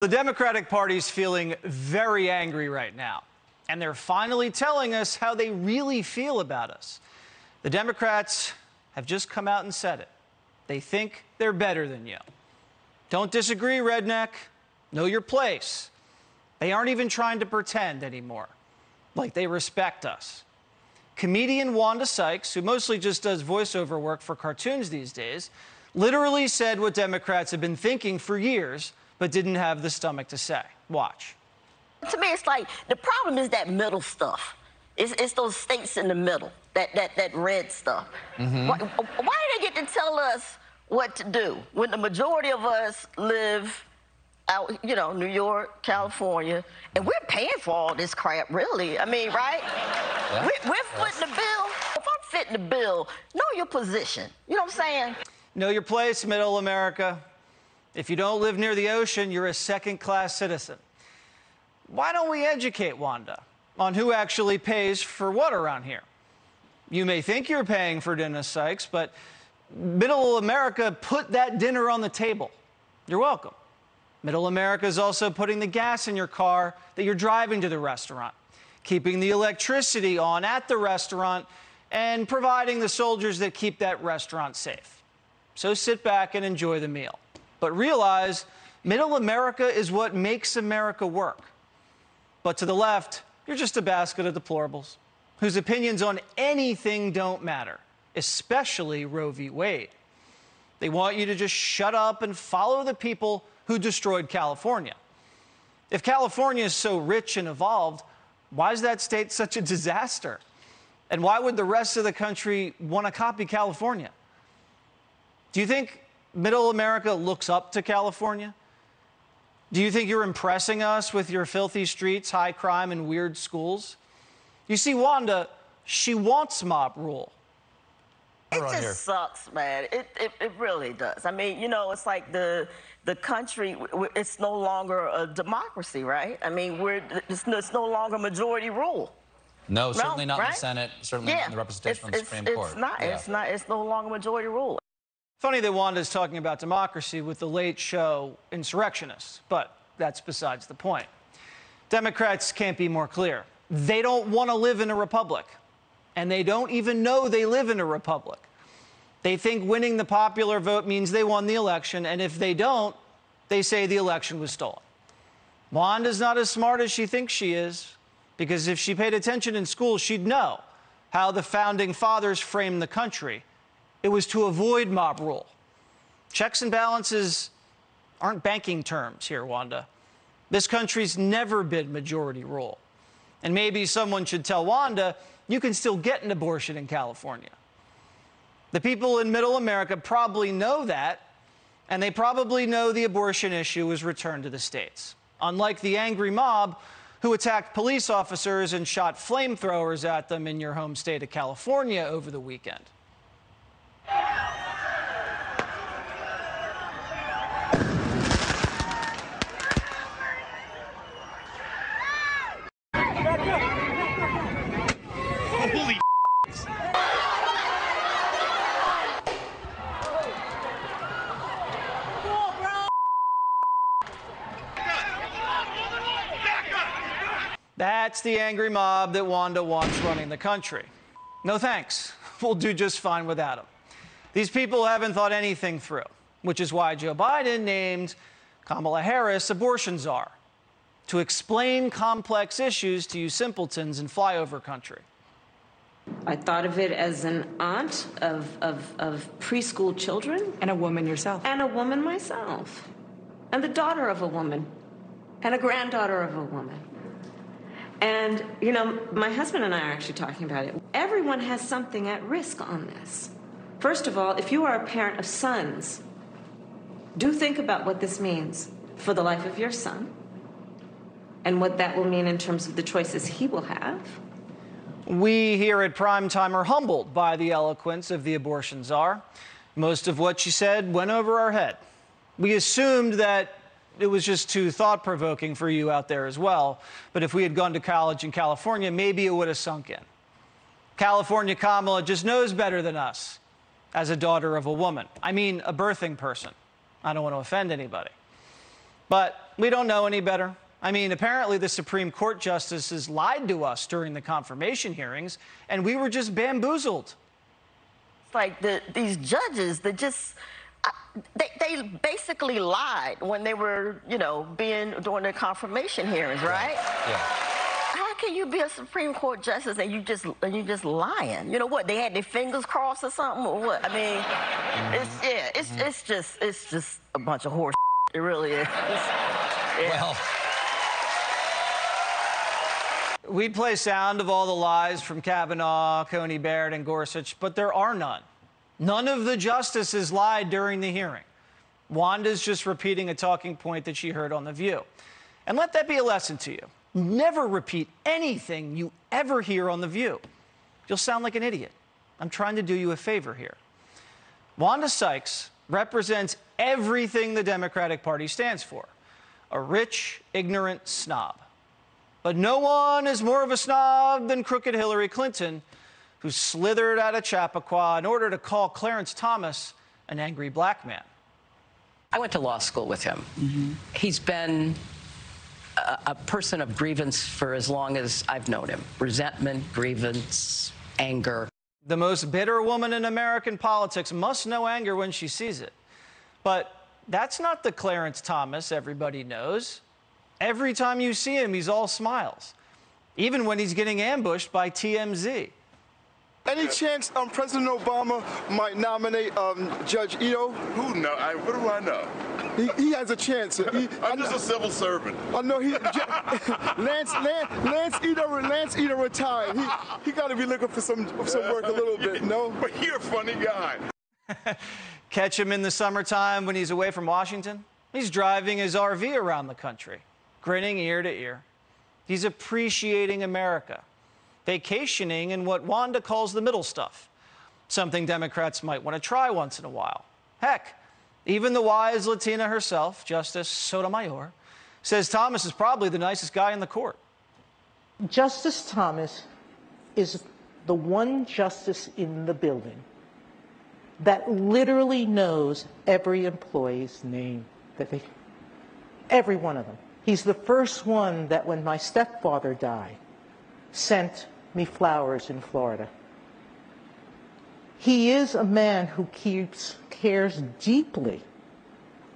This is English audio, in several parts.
The Democratic Party's feeling very angry right now, and they're finally telling us how they really feel about us. The Democrats have just come out and said it. They think they're better than you. Don't disagree, redneck. Know your place. They aren't even trying to pretend anymore, like they respect us. Comedian Wanda Sykes, who mostly just does voiceover work for cartoons these days, literally said what Democrats have been thinking for years, but didn't have the stomach to say. Watch. To me, it's like the problem is that middle stuff. It's those states in the middle, that red stuff. Why do they get to tell us what to do when the majority of us live out, you know, New York, California, and we're paying for all this crap, really? I mean, right? Yeah. We're footing the bill. If I'm fitting the bill, know your position. You know what I'm saying? Know your place, middle America. If you don't live near the ocean, you're a second-class citizen. Why don't we educate Wanda on who actually pays for what around here? You may think you're paying for dinner, Sykes, but middle America put that dinner on the table. You're welcome. Middle America is also putting the gas in your car that you're driving to the restaurant, keeping the electricity on at the restaurant, and providing the soldiers that keep that restaurant safe. So sit back and enjoy the meal. But realize middle America is what makes America work. But to the left, you're just a basket of deplorables whose opinions on anything don't matter, especially Roe v. Wade. They want you to just shut up and follow the people who destroyed California. If California is so rich and evolved, why is that state such a disaster? And why would the rest of the country want to copy California? Do you think middle America looks up to California? Do you think you're impressing us with your filthy streets, high crime, and weird schools? You see, Wanda, she wants mob rule. It just sucks, man. It really does. I mean, you know, it's like the country, it's no longer a democracy, right? I mean, it's no longer majority rule. No, certainly not in the Senate, certainly not in the representation on the Supreme Court. It's no longer majority rule. Funny that Wanda's talking about democracy with the late show insurrectionists, but that's besides the point. Democrats can't be more clear. They don't want to live in a republic, and they don't even know they live in a republic. They think winning the popular vote means they won the election, and if they don't, they say the election was stolen. Wanda's not as smart as she thinks she is, because if she paid attention in school, she'd know how the founding fathers framed the country. It was to avoid mob rule. Checks and balances aren't banking terms here, Wanda. This country's never been majority rule. And maybe someone should tell Wanda, you can still get an abortion in California. The people in middle America probably know that, and they probably know the abortion issue was returned to the states. Unlike the angry mob who attacked police officers and shot flamethrowers at them in your home state of California over the weekend. Holy That's the angry mob that Wanda wants running the country. No thanks. We'll do just fine without them. These people haven't thought anything through, which is why Joe Biden named Kamala Harris abortion czar, to explain complex issues to you simpletons in flyover country. I thought of it as an aunt of preschool children. And a woman yourself. And a woman myself. And the daughter of a woman. And a granddaughter of a woman. And, you know, my husband and I are actually talking about it. Everyone has something at risk on this. First of all, if you are a parent of sons, do think about what this means for the life of your son and what that will mean in terms of the choices he will have. We here at Primetime are humbled by the eloquence of the abortion czar. Most of what she said went over our head. We assumed that it was just too thought-provoking for you out there as well. But if we had gone to college in California, maybe it would have sunk in. California Kamala just knows better than us as a daughter of a woman. I mean, a birthing person. I don't want to offend anybody. But we don't know any better. I mean, apparently the Supreme Court justices lied to us during the confirmation hearings, and we were just bamboozled. It's like these judges that just, they basically lied when they were, during their confirmation hearings, right? Yeah. How can you be a Supreme Court justice and you just lying? You know what? They had their fingers crossed or something, or what? I mean, it's just a bunch of horse. It really is. Well. We'd play sound of all the lies from Kavanaugh, Coney Barrett, and Gorsuch, but there are none. None of the justices lied during the hearing. Wanda's just repeating a talking point that she heard on The View. And let that be a lesson to you. Never repeat anything you ever hear on The View. You'll sound like an idiot. I'm trying to do you a favor here. Wanda Sykes represents everything the Democratic Party stands for. A rich, ignorant snob. But no one is more of a snob than crooked Hillary Clinton, who slithered out of Chappaqua in order to call Clarence Thomas an angry black man. I went to law school with him. Mm-hmm. He's been a person of grievance for as long as I've known him. Resentment, grievance, anger. The most bitter woman in American politics must know anger when she sees it. But that's not the Clarence Thomas everybody knows. Every time you see him, he's all smiles, even when he's getting ambushed by TMZ. Any chance President Obama might nominate Judge Ito? Who know? What do I know? He has a chance. I'm just a civil servant. I know Lance Ito retired. He got to be looking for some work a little bit, no? But you're a funny guy. Catch him in the summertime when he's away from Washington. He's driving his RV around the country, grinning ear to ear. He's appreciating America, vacationing in what Wanda calls the middle stuff, something Democrats might want to try once in a while. Heck, even the wise Latina herself, Justice Sotomayor, says Thomas is probably the nicest guy in the court. Justice Thomas is the one justice in the building that literally knows every employee's name, every one of them. He's the first one that, when my stepfather died, sent me flowers in Florida. He is a man who cares deeply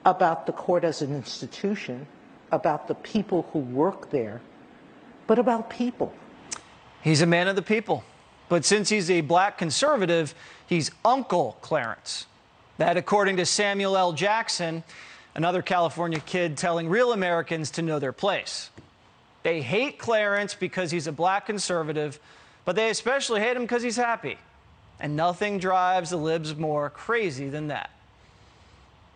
about the court as an institution, about the people who work there, but about people. He's a man of the people. But since he's a black conservative, he's Uncle Clarence. That, according to Samuel L. Jackson, another California kid telling real Americans to know their place. They hate Clarence because he's a black conservative, but they especially hate him because he's happy. And nothing drives the libs more crazy than that.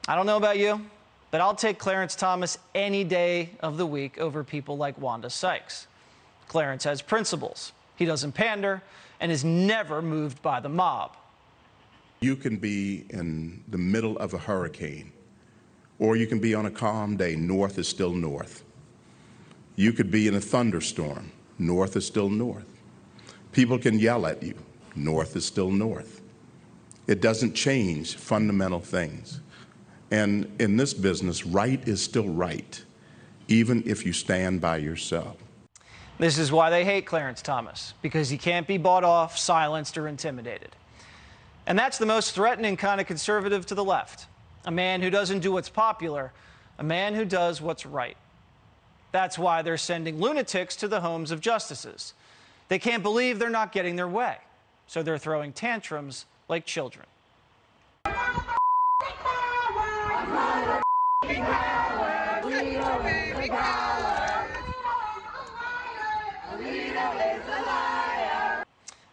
I don't know about you, but I'll take Clarence Thomas any day of the week over people like Wanda Sykes. Clarence has principles. He doesn't pander and is never moved by the mob. You can be in the middle of a hurricane, or you can be on a calm day. North is still north. You could be in a thunderstorm. North is still north. People can yell at you. North is still north. It doesn't change fundamental things. And in this business, right is still right, even if you stand by yourself. This is why they hate Clarence Thomas, because he can't be bought off, silenced, or intimidated. And that's the most threatening kind of conservative to the left. A man who doesn't do what's popular, a man who does what's right. That's why they're sending lunatics to the homes of justices. They can't believe they're not getting their way, so they're throwing tantrums like children.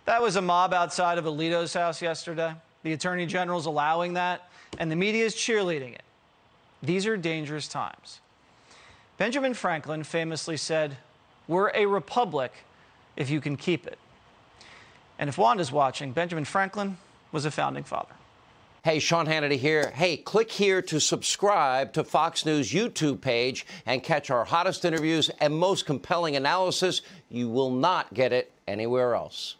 That was a mob outside of Alito's house yesterday. The Attorney General's allowing that, and the media is cheerleading it. These are dangerous times. Benjamin Franklin famously said, "We're a republic if you can keep it." And if Wanda's watching, Benjamin Franklin was a founding father. Hey, Sean Hannity here. Hey, click here to subscribe to Fox News YouTube page and catch our hottest interviews and most compelling analysis. You will not get it anywhere else.